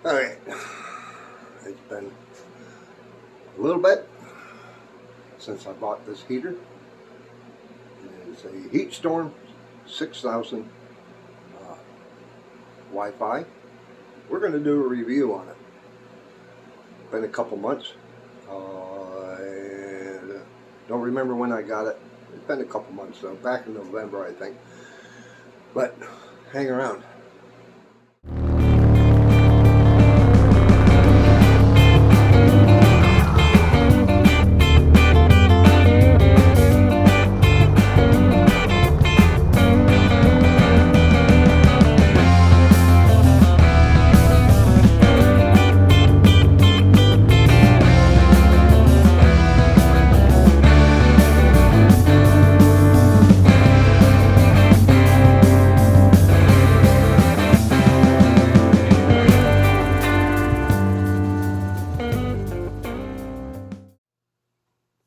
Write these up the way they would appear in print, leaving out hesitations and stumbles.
Alright, it's been a little bit since I bought this heater. It's a Hs-6000 Wi-Fi. We're going to do a review on it. Been a couple months. I don't remember when I got it. It's been a couple months though, back in November I think. But hang around.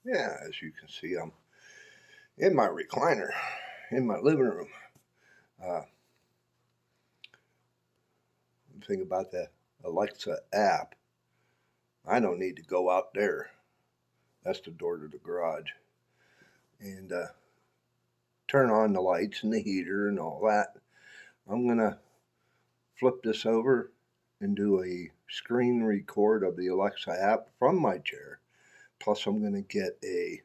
Yeah, as you can see, I'm in my recliner in my living room. The thing about the Alexa app, I don't need to go out there. That's the door to the garage. And turn on the lights and the heater and all that. I'm going to flip this over and do a screen record of the Alexa app from my chair. Plus I'm going to get a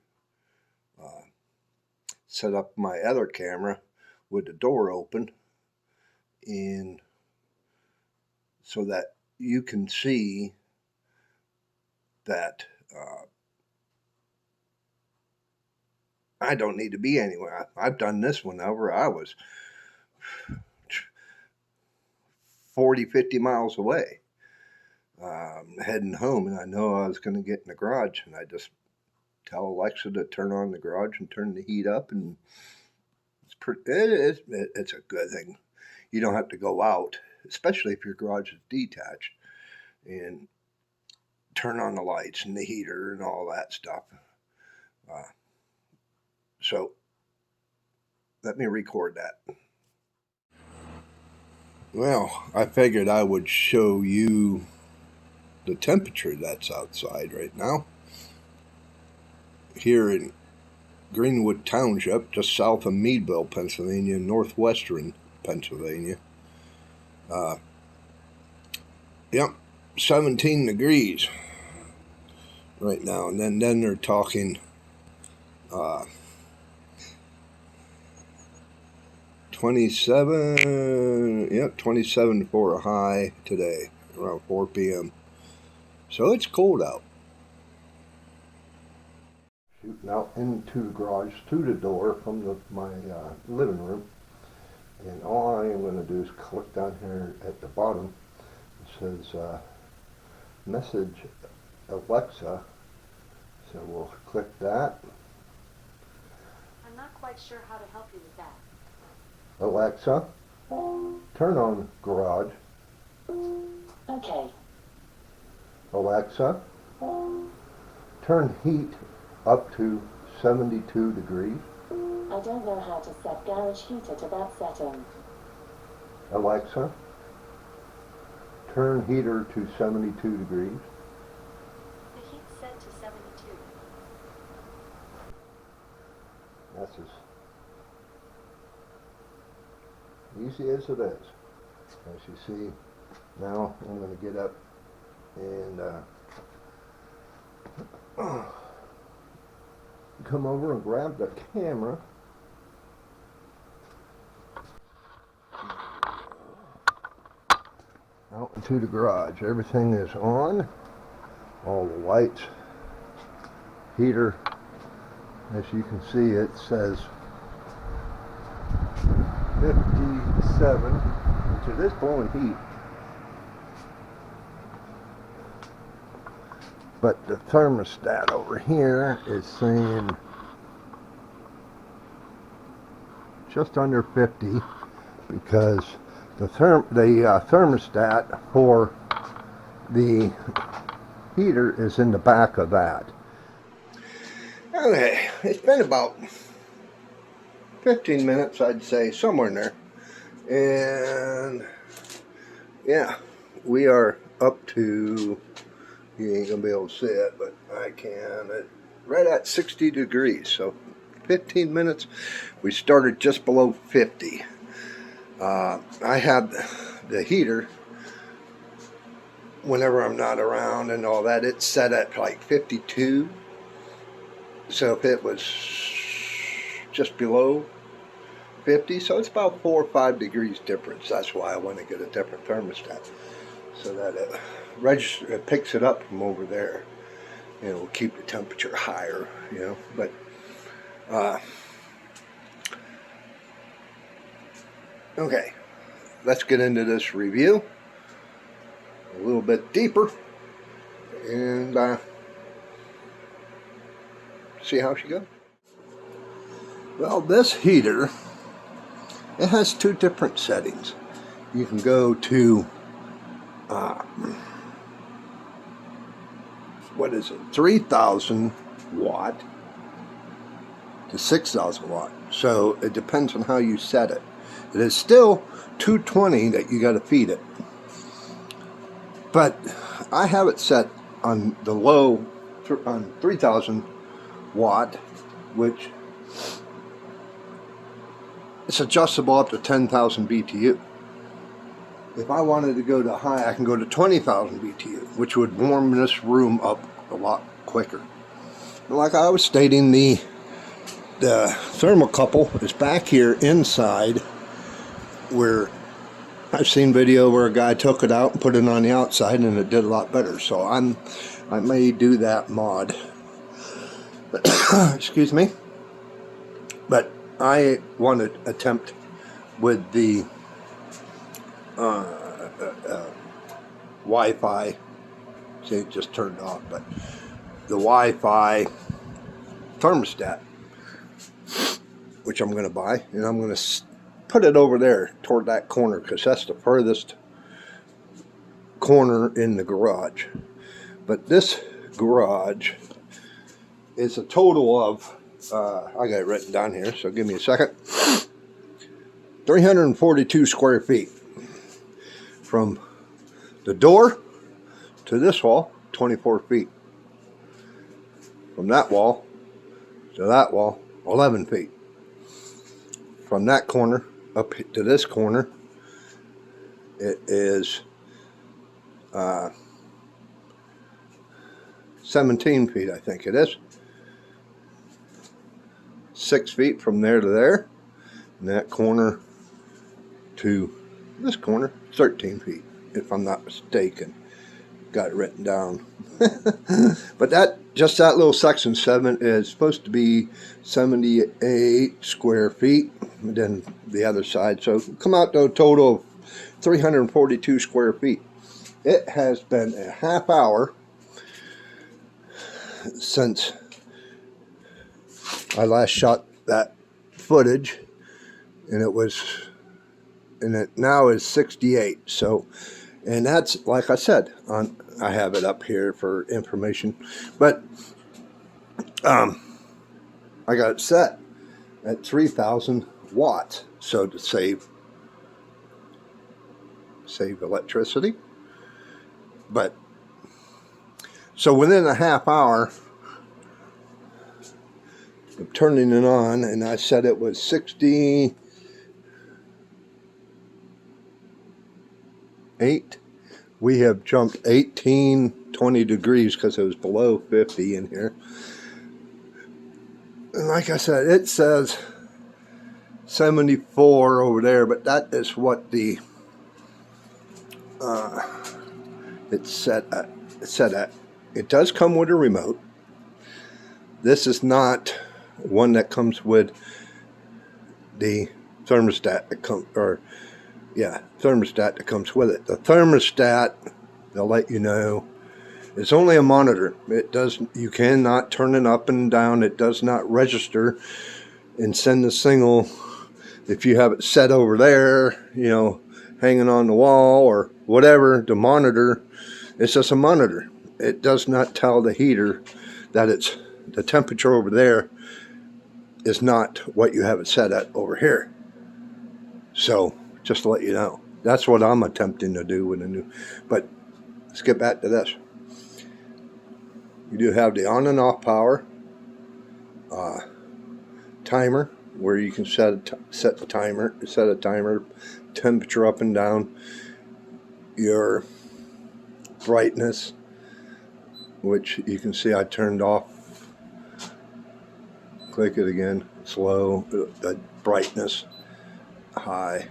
set up my other camera with the door open, and so that you can see that I don't need to be anywhere. I've done this whenever I was 40-50 miles away, heading home, and I know I was going to get in the garage, and I just tell Alexa to turn on the garage and turn the heat up, and it's a good thing. You don't have to go out, especially if your garage is detached, and turn on the lights and the heater and all that stuff. So let me record that. Well, I figured I would show you the temperature that's outside right now. Here in Greenwood Township, just south of Meadville, Pennsylvania, northwestern Pennsylvania. Yep, 17 degrees right now, and then they're talking 27, yep, 27 for a high today, around 4 p.m. So it's cold out. Shooting out into the garage, to the door from my living room. And all I am going to do is click down here at the bottom. It says message Alexa. So we'll click that. I'm not quite sure how to help you with that. Alexa, turn on garage. Okay. Alexa, turn heat up to 72 degrees. I don't know how to set garage heater to that setting. Alexa, turn heater to 72 degrees. The heat's set to 72. That's as easy as it is. As you see, now I'm going to get up and come over and grab the camera. Out into the garage. Everything is on. All the lights, heater. As you can see, it says 57, which it is blowing heat. But the thermostat over here is saying just under 50, because the thermostat for the heater is in the back of that. Okay, it's been about 15 minutes, I'd say, somewhere in there. And yeah, we are up to, you ain't gonna be able to see it, but I can, right at 60 degrees. So 15 minutes. We started just below 50. I have the heater, whenever I'm not around and all that, it's set at like 52. So if it was just below 50, so it's about 4 or 5 degrees difference. That's why I want to get a different thermostat, so that it picks it up from over there. You know, will keep the temperature higher, you know. But okay, let's get into this review a little bit deeper and see how she goes. Well, this heater, it has two different settings. You can go to what is it, 3,000 watt to 6,000 watt. So it depends on how you set it. It is still 220 that you got to feed it. But I have it set on the low, on 3,000 watt, which it's adjustable up to 10,000 BTU. If I wanted to go to high, I can go to 20,000 BTU, which would warm this room up a lot quicker. And like I was stating, the thermocouple is back here inside, where I've seen video where a guy took it out and put it on the outside and it did a lot better. So I may do that mod. Excuse me. But I want to attempt with the Wi-Fi. See, it just turned off, but the Wi-Fi thermostat, which I'm going to buy, and I'm going to put it over there toward that corner, because that's the furthest corner in the garage. But this garage is a total of, I got it written down here, so give me a second, 342 square feet. From the door to this wall, 24 feet. From that wall to that wall, 11 feet. From that corner up to this corner, it is 17 feet, I think it is. 6 feet from there to there. And that corner to this corner, 13 feet, if I'm not mistaken. Got it written down. But just that little section 7 is supposed to be 78 square feet. And then the other side, so come out to a total of 342 square feet. It has been a half hour since I last shot that footage, and it now is 68. So, and that's, like I said, I have it up here for information, but I got it set at 3,000 watts, so to save electricity. But so within a half hour of turning it on, and I said it was 68, we have jumped 20 degrees because it was below 50 in here. And like I said, it says 74 over there, but that is what the it's set at. It does come with a remote. This is not one that comes with the thermostat that thermostat that comes with it. The thermostat, they'll let you know, it's only a monitor. You cannot turn it up and down. It does not register and send a signal if you have it set over there, you know, hanging on the wall or whatever. The monitor, it's just a monitor. It does not tell the heater that it's the temperature over there is not what you have it set at over here. So just to let you know, that's what I'm attempting to do with a new. But let's get back to this. You do have the on and off power, timer, where you can set a timer, temperature up and down, your brightness, which you can see I turned off. Click it again, slow, brightness, high.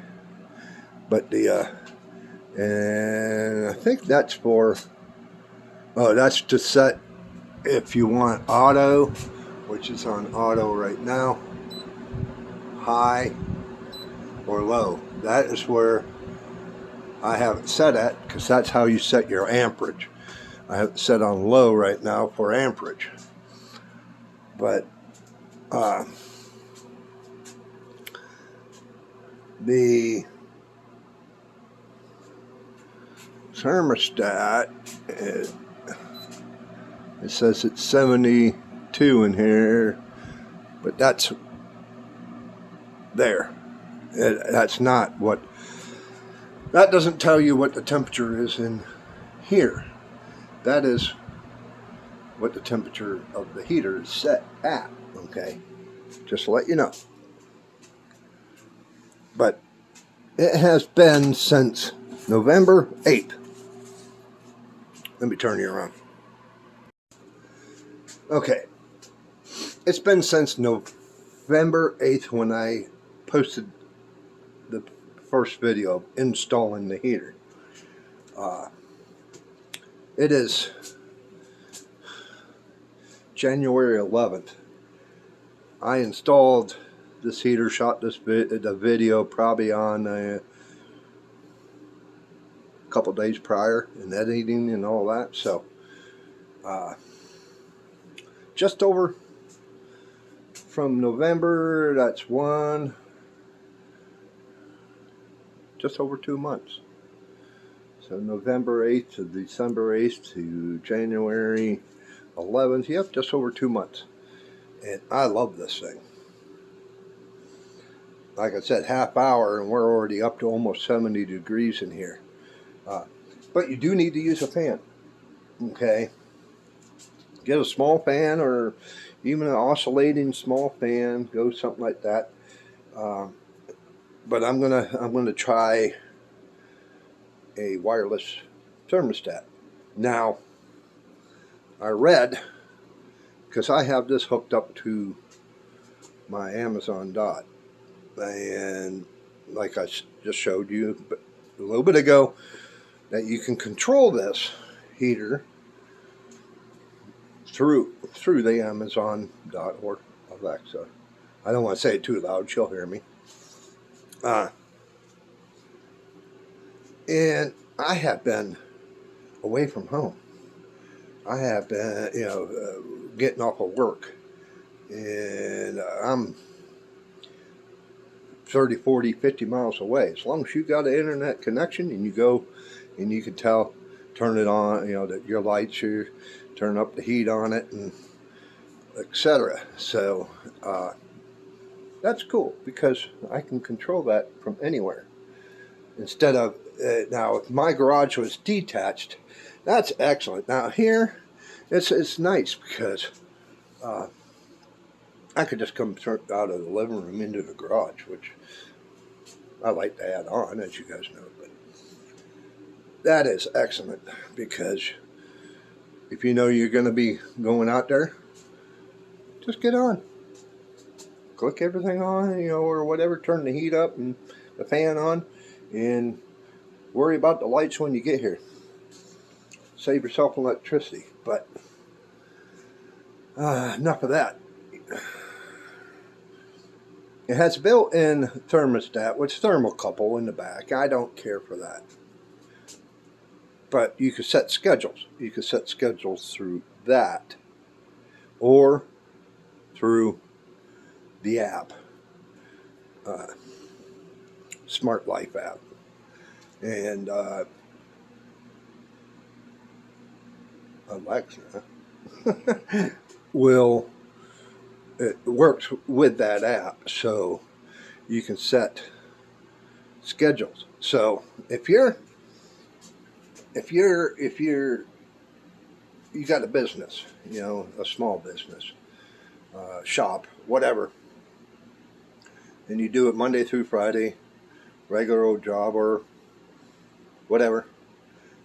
But and I think that's for, that's to set if you want auto, which is on auto right now, high or low. That is where I have it set at, because that's how you set your amperage. I have it set on low right now for amperage. But the thermostat, it says it's 72 in here, but that's there. That's not what, that doesn't tell you what the temperature is in here. That is what the temperature of the heater is set at, okay? Just to let you know. But it has been since November 8th. Let me turn you around. Okay. It's been since November 8th when I posted the first video of installing the heater. It is January 11th. I installed this heater, shot the video probably on a couple days prior, and editing and all that. So just over from November, that's just over 2 months. So November 8th to December 8th to January 11th. Yep, just over 2 months. And I love this thing. Like I said, half hour and we're already up to almost 70 degrees in here. But you do need to use a fan. Okay. Get a small fan, or even an oscillating small fan. Go something like that. But I'm gonna try a wireless thermostat. Now, I read, because I have this hooked up to my Amazon Dot, and like I just showed you a little bit ago, that you can control this heater through the Amazon Dot or Alexa. I don't want to say it too loud; she'll hear me. And I have been away from home. I have been, getting off of work. And I'm 30, 40, 50 miles away. As long as you got an internet connection and you go and you can turn it on, that your lights, you turn up the heat on it, and etc. So that's cool, because I can control that from anywhere. Instead of, now if my garage was detached, that's excellent. Now here, it's nice because I could just come out of the living room into the garage, which I like to add on, as you guys know. But that is excellent, because if you know you're going to be going out there, just get on. Click everything on, or whatever, turn the heat up and the fan on, and worry about the lights when you get here. Save yourself electricity. But enough of that. It has a built-in thermostat with thermocouple in the back. I don't care for that. But you can set schedules. You can set schedules through that, or through the app, Smart Life app. And Alexa it works with that app, so you can set schedules. So if you're if you got a business, you know, a small business, shop, whatever, and you do it Monday through Friday, regular old job or whatever,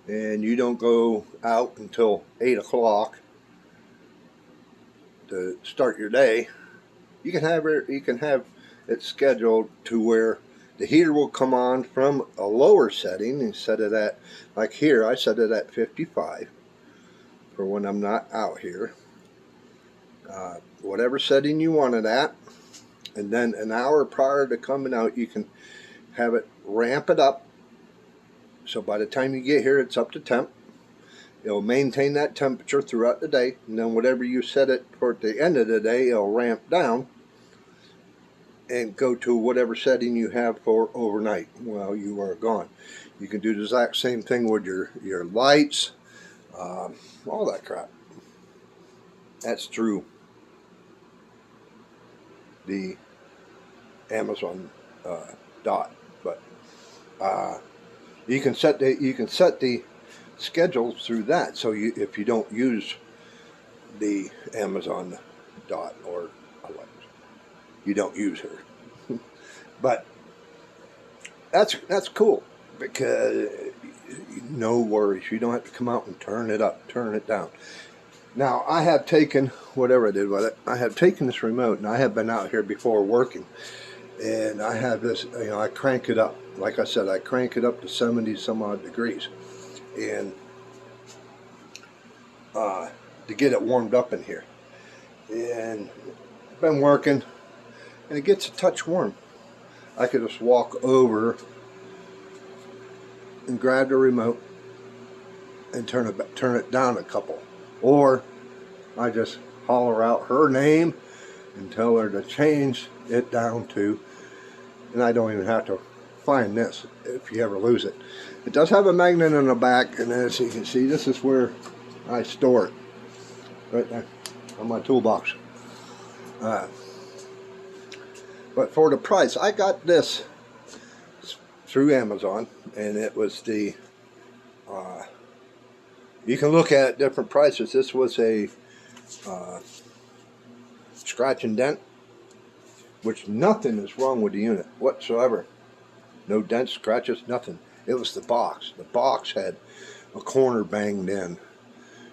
and you don't go out until 8 o'clock to start your day, you can have it scheduled to where the heater will come on from a lower setting and set it at, like here, I set it at 55 for when I'm not out here. Whatever setting you want it at, and then an hour prior to coming out, you can have it ramp it up. So by the time you get here, it's up to temp. It'll maintain that temperature throughout the day, and then whatever you set it for at the end of the day, it'll ramp down and go to whatever setting you have for overnight while you are gone. You can do the exact same thing with your lights, all that crap. That's through the Amazon dot, but you can set the schedule through that. So if you don't use the Amazon dot or you don't use her, but that's cool because no worries. You don't have to come out and turn it up, turn it down. Now I have taken whatever I did with it. I have taken this remote, and I have been out here before working, and I have this. You know, I crank it up. Like I said, I crank it up to 70 some odd degrees, and to get it warmed up in here. And been working, and it gets a touch warm. I could just walk over and grab the remote and turn it down a couple, or I just holler out her name and tell her to change it down to, and I don't even have to find this if you ever lose it. It does have a magnet on the back, and as you can see, this is where I store it, right there on my toolbox. But for the price, I got this through Amazon, and it was the you can look at different prices. This was a scratch and dent, which nothing is wrong with the unit whatsoever. No dents, scratches, nothing. It was the box. The box had a corner banged in,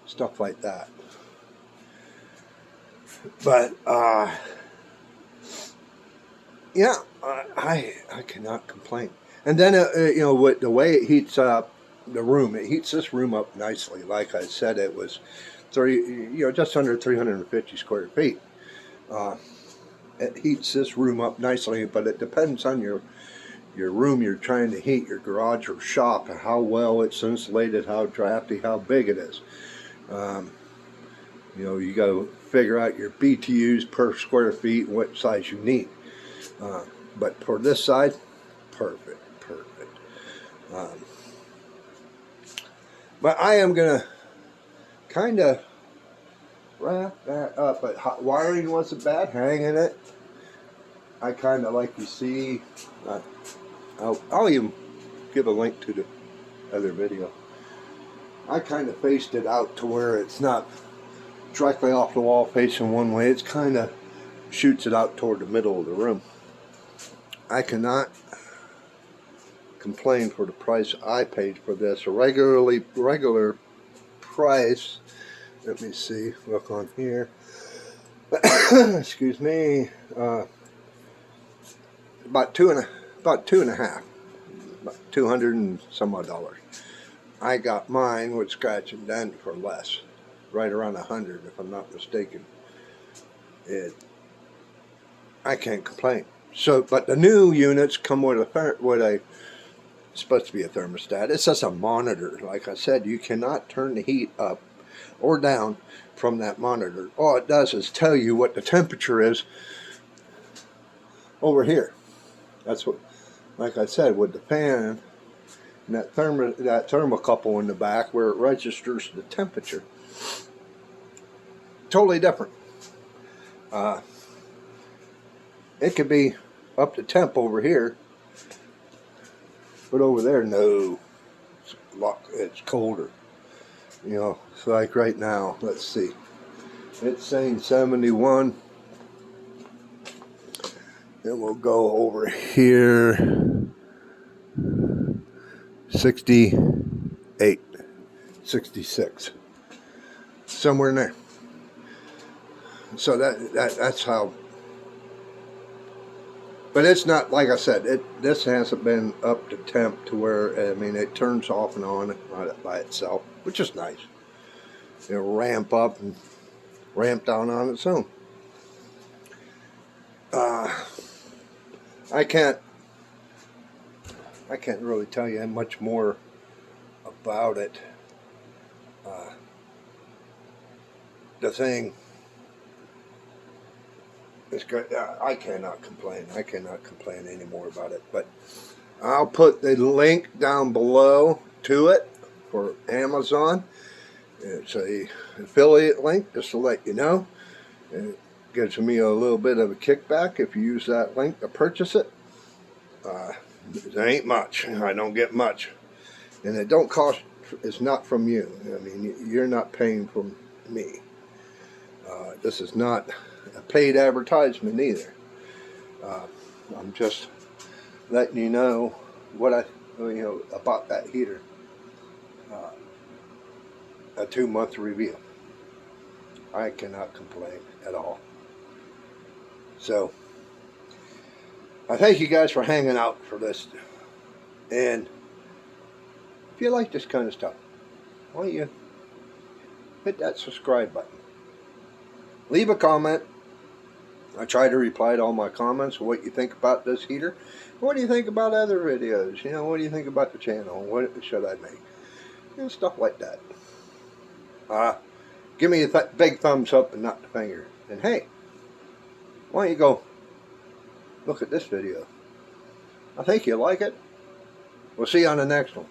stuff like that. But yeah, I cannot complain. And then you know, with the way it heats up the room, it heats this room up nicely. Like I said, it was just under 350 square feet. It heats this room up nicely, but it depends on your room you're trying to heat, your garage or shop, how well it's insulated, how drafty, how big it is. You know, you got to figure out your BTUs per square feet and what size you need. But for this side, perfect. But I am going to kind of wrap that up. But hot wiring wasn't bad, hanging it. I kind of like you see, I'll even give a link to the other video. I kind of faced it out to where it's not directly off the wall facing one way. It's kind of shoots it out toward the middle of the room. I cannot complain for the price I paid for this. A regular price, let me see, look on here. Excuse me, about two and a half, about 200 and some odd dollars. I got mine with scratch and dent for less, right around 100 if I'm not mistaken. I can't complain. So, but the new units come with a it's supposed to be a thermostat. It's just a monitor. Like I said, you cannot turn the heat up or down from that monitor. All it does is tell you what the temperature is over here. That's what, like I said, with the fan and that thermocouple in the back where it registers the temperature. Totally different. It could be up to temp over here, but over there, no. it's colder. You know, it's like right now, let's see, it's saying 71. Then we'll go over here, 68, 66, somewhere in there. So that's how. But it's not, like I said, this hasn't been up to temp to where, I mean, it turns off and on by itself, which is nice. It'll ramp up and ramp down on its own. I can't really tell you much more about it. The thing is good. I cannot complain. I cannot complain anymore about it. But I'll put the link down below to it for Amazon. It's a affiliate link, just to let you know. It gives me a little bit of a kickback if you use that link to purchase it. It ain't much. I don't get much, and it don't cost. It's not from you. I mean, you're not paying from me. This is not a paid advertisement either. I'm just letting you know what about that heater. A 2-month review. I cannot complain at all. So I thank you guys for hanging out for this. And if you like this kind of stuff, why don't you hit that subscribe button? Leave a comment. I try to reply to all my comments, what you think about this heater. What do you think about other videos? You know, what do you think about the channel? What should I make? And stuff like that. Give me a big thumbs up and not the finger. And hey, why don't you go look at this video? I think you'll like it. We'll see you on the next one.